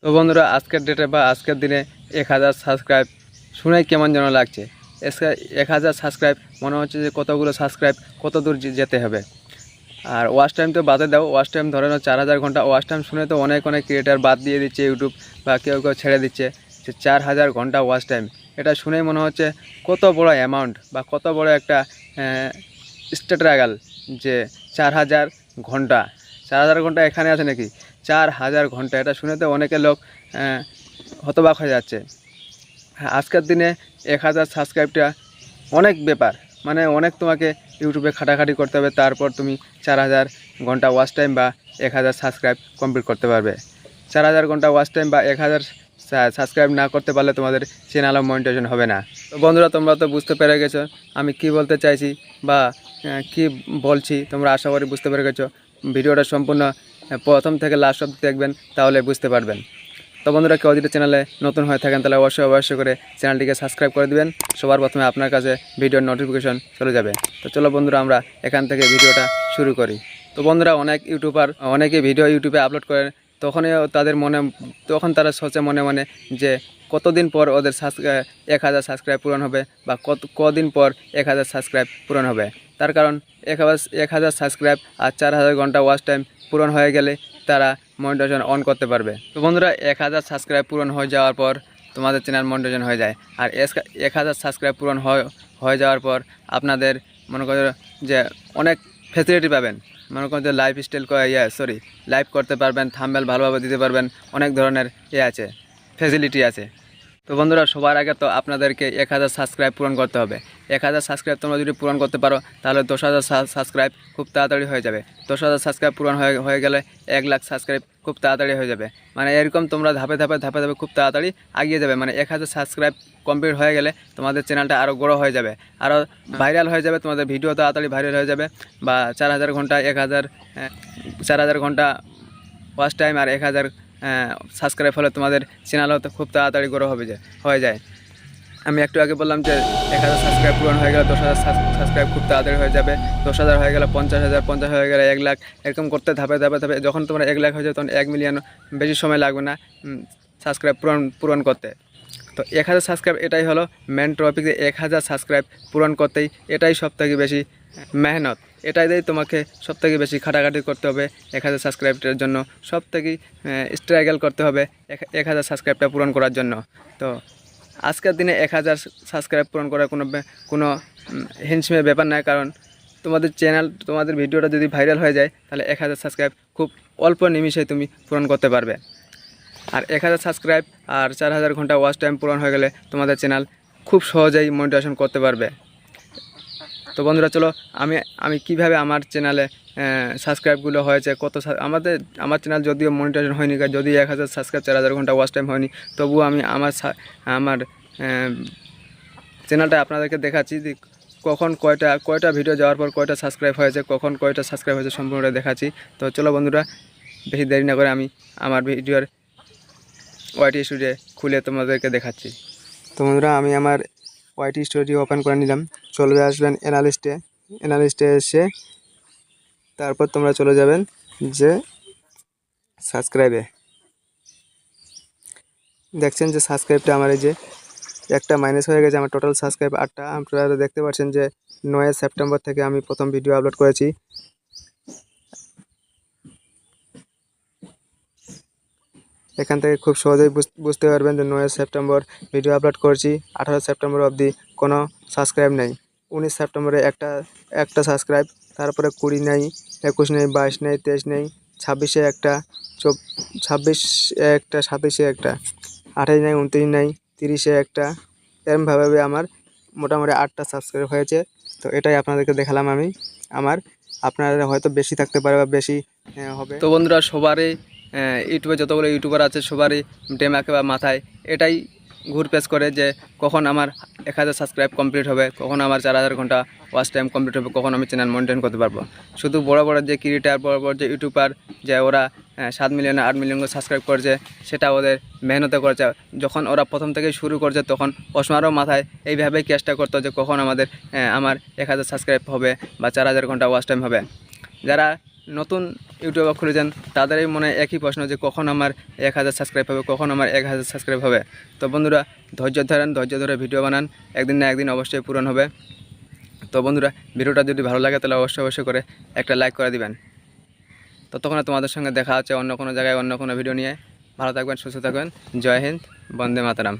তো বন্ধুরা আজকের ডেটে বা আজকের দিনে 1000 সাবস্ক্রাইব শুনে কেমন যেন লাগছে। 1000 সাবস্ক্রাইব মনে হচ্ছে যে কতগুলো সাবস্ক্রাইব কত দূর যেতে হবে। আর ওয়াচ টাইম তো বাদে দাও, ওয়াচ টাইম ধরে নাও 4000 ঘন্টা। ওয়াচ টাইম শুনে তো অনেক ক্রিয়েটার বাদ দিয়ে দিচ্ছে ইউটিউব, বা কেউ ছেড়ে দিচ্ছে যে 4000 ঘন্টা ওয়াচ টাইম। এটা শুনেই মনে হচ্ছে কত বড় অ্যামাউন্ট বা কত বড় একটা স্ট্রাগল, যে 4000 ঘন্টা। 4000 ঘন্টা এখানে আছে নাকি? 4000 ঘন্টা, এটা শুনে তো অনেকে লোক হতবাক হয়ে যাচ্ছে। হ্যাঁ, আজকের দিনে 1000 সাবস্ক্রাইবটা অনেক ব্যাপার, মানে অনেক তোমাকে ইউটিউবে খাটাখাটি করতে হবে, তারপর তুমি 4000 ঘন্টা ওয়াচ টাইম বা 1000 সাবস্ক্রাইব কমপ্লিট করতে পারবে। 4000 ঘন্টা ওয়াচ টাইম বা 1000 সাবস্ক্রাইব না করতে পারলে তোমাদের চ্যানেলও মনিটাইজেশন হবে না। তো বন্ধুরা, তোমরা তো বুঝতে পেরে গেছো আমি কি বলতে চাইছি বা কি বলছি। তোমরা আশা করি বুঝতে পেরে গেছো। ভিডিওটা সম্পূর্ণ প্রথম থেকে লাস্ট অবধি দেখবেন, তাহলে বুঝতে পারবেন। তো বন্ধুরা, কেউ যদি চ্যানেলে নতুন হয়ে থাকেন তাহলে অবশ্যই করে চ্যানেলটিকে সাবস্ক্রাইব করে দিবেন। সবার প্রথমে আপনার কাছে ভিডিওর নোটিফিকেশন চলে যাবে। তো চলো বন্ধুরা, আমরা এখান থেকে ভিডিওটা শুরু করি। তো বন্ধুরা, অনেক ইউটিউবার অনেকে ভিডিও ইউটিউবে আপলোড করেন, তখন তারা সোচে মনে মনে যে কতদিন পর ওদের 1000 সাবস্ক্রাইব পূরণ হবে, বা কদিন পর 1000 সাবস্ক্রাইব পূরণ হবে। তার কারণ 1000 সাবস্ক্রাইব আর 4000 ঘন্টা ওয়াচ টাইম পূরণ হয়ে গেলে তারা মনিটাইজেশন অন করতে পারবে। তো বন্ধুরা, 1000 সাবস্ক্রাইব পূরণ হয়ে যাওয়ার পর তোমাদের চ্যানেল মনিটাইজেশন হয়ে যায়। আর 1000 সাবস্ক্রাইব পূরণ হয়ে যাওয়ার পর আপনাদের মনে করো যে অনেক ফ্যাসিলিটি পাবেন। মনে করেন যে লাইভ করতে পারবেন, থাম্বনেল ভালোভাবে দিতে পারবেন, অনেক ধরনের আছে, ফ্যাসিলিটি আছে। তো বন্ধুরা, সবার আগে তো আপনাদেরকে 1000 সাবস্ক্রাইব পূরণ করতে হবে। 1000 সাবস্ক্রাইব তোমরা যদি পূরণ করতে পারো তাহলে 10,000 সাবস্ক্রাইব খুব তাড়াতাড়ি হয়ে যাবে। 10,000 সাবস্ক্রাইব পূরণ হয়ে গেলে 1 লাখ সাবস্ক্রাইব খুব তাড়াতাড়ি হয়ে যাবে। মানে এরকম তোমরা ধাপে ধাপে খুব তাড়াতাড়ি এগিয়ে যাবে। মানে 1000 সাবস্ক্রাইব কমপ্লিট হয়ে গেলে তোমাদের চ্যানেলটা আরও বড়ো হয়ে যাবে, আরও ভাইরাল হয়ে যাবে, তোমাদের ভিডিও তাড়াতাড়ি ভাইরাল হয়ে যাবে। বা 4000 ঘন্টা 4000 ঘন্টা ওয়াচ টাইম আর 1000 সাবস্ক্রাইব হলে তোমাদের চ্যানেলও তো খুব তাড়াতাড়ি গ্রো হয়ে যায়। আমি একটু আগে বললাম যে 1000 সাবস্ক্রাইব পূরণ হয়ে গেলে 10,000 সাবস্ক্রাইব খুব তাড়াতাড়ি হয়ে যাবে। 10,000 হয়ে গেলে 50,000, 50 হয়ে গেলে 1 লাখ, এরকম করতে ধাপে যখন তোমার 1 লাখ হয়ে যাবে তখন 1 মিলিয়ন বেশি সময় লাগবে না সাবস্ক্রাইব পূরণ করতে। তো 1000 সাবস্ক্রাইব এটাই হলো মেন টপিক, যে 1000 সাবস্ক্রাইব পূরণ করতেই এটাই সবথেকে বেশি মেহনত, এটাই তোমাকে সবথেকে বেশি খাটাখাটি করতে হবে। 1000 সাবস্ক্রাইবের জন্য সবথেকে স্ট্রাগল করতে হবে 1000 সাবস্ক্রাইবটা পূরণ করার জন্য। তো আজকের দিনে 1000 সাবস্ক্রাইব পূরণ করার কোনো হিমশিমের ব্যাপার নয়, কারণ তোমাদের ভিডিওটা যদি ভাইরাল হয়ে যায় তাহলে 1000 সাবস্ক্রাইব খুব অল্প নিমিষে তুমি পূরণ করতে পারবে। আর 1000 সাবস্ক্রাইব আর 4000 ঘন্টা ওয়াচ টাইম পূরণ হয়ে গেলে তোমাদের চ্যানেল খুব সহজেই মনিটাইজেশন করতে পারবে। তো বন্ধুরা, চলো আমি কিভাবে আমার চ্যানেলে সাবস্ক্রাইবগুলো হয়েছে, আমার চ্যানেল যদিও মনিটাইজেশন হয়নি, যদি 1000 সাবস্ক্রাইব 4000 ঘন্টা ওয়াচ টাইম হয়নি, তবুও আমি আমার চ্যানেলটা আপনাদেরকে দেখাচ্ছি যে কখন কয়টা ভিডিও যাওয়ার পর কয়টা সাবস্ক্রাইব হয়েছে, কখন কয়টা সাবস্ক্রাইব হয়েছে সম্পূর্ণটা দেখাচ্ছি। তো চলো বন্ধুরা, বেশি দেরি না করে আমি আমার ভিডিওর ওয়াইটি স্টুডিও খুলে তোমাদেরকে দেখাচ্ছি। তো বন্ধুরা, আমি আমার ওয়াইটি স্টুডিও ওপেন করে নিলাম। চলে আসবেন অ্যানালিস্টে এসে তারপর তোমরা চলে যাবেন যে সাবস্ক্রাইবে। দেখছেন যে সাবস্ক্রাইবটা আমার এই যে একটা মাইনাস হয়ে গেছে, আমার টোটাল সাবস্ক্রাইব 8টা। আপনারা দেখতে পাচ্ছেন যে 9 সেপ্টেম্বর থেকে আমি প্রথম ভিডিও আপলোড করেছি। এখান থেকে খুব সহজেই বুঝতে পারবেন যে 9 সেপ্টেম্বর ভিডিও আপলোড করেছি, 18 সেপ্টেম্বর অবধি কোনো সাবস্ক্রাইব নেই। 19 সেপ্টেম্বরে একটা সাবস্ক্রাইব, তারপরে 20 নেই, 21 নেই, 22 নেই, 23 নেই, 26-এ একটা, 26-এ একটা, 27-এ একটা, 28 নেই, 29 নেই, 30-এ একটা, এরমভাবে আমার মোটামুটি 8টা সাবস্ক্রাইব হয়েছে। তো এটাই আপনাদেরকে দেখালাম আমি। আপনারা হয়তো বেশি থাকতে পারে বা বেশি হবে। তো বন্ধুরা, সবারই ইউটিউবে যতগুলো ইউটিউবার আছে সবারই ডেমাকে বা মাথায় এটাই ঘুরপেশ করে যে কখন আমার 1000 সাবস্ক্রাইব কমপ্লিট হবে, কখন আমার 4000 ঘন্টা ওয়াচ টাইম কমপ্লিট হবে, কখন আমি চ্যানেল মেনটেন করতে পারবো। শুধু বড় যে ক্রিয়েটার, বড় যে ইউটিউবার, যে ওরা 7 মিলিয়ন 8 মিলিয়ন সাবস্ক্রাইব করছে, সেটা ওদের মেহনতে করেছে। যখন ওরা প্রথম থেকে শুরু করছে তখন ওসমারও মাথায় এইভাবেই চেষ্টা করতো যে কখন আমার 1000 সাবস্ক্রাইব হবে বা 4000 ঘন্টা ওয়াচ টাইম হবে। যারা নতুন ইউটিউবার খুলেছেন তাদেরই মনে একই প্রশ্ন যে কখন আমার 1000 সাবস্ক্রাইব হবে, কখন আমার 1000 সাবস্ক্রাইব হবে। তো বন্ধুরা ধৈর্য ধরে ভিডিও বানান, একদিন না একদিন অবশ্যই পূরণ হবে। তো বন্ধুরা ভিডিওটা যদি ভালো লাগে তাহলে অবশ্যই করে একটা লাইক করে দিবেন। ততক্ষণে তোমাদের সঙ্গে দেখা হচ্ছে অন্য কোনো জায়গায় অন্য কোনো ভিডিও নিয়ে। ভালো থাকবেন, সুস্থ থাকবেন। জয় হিন্দ, বন্দে মাতরম।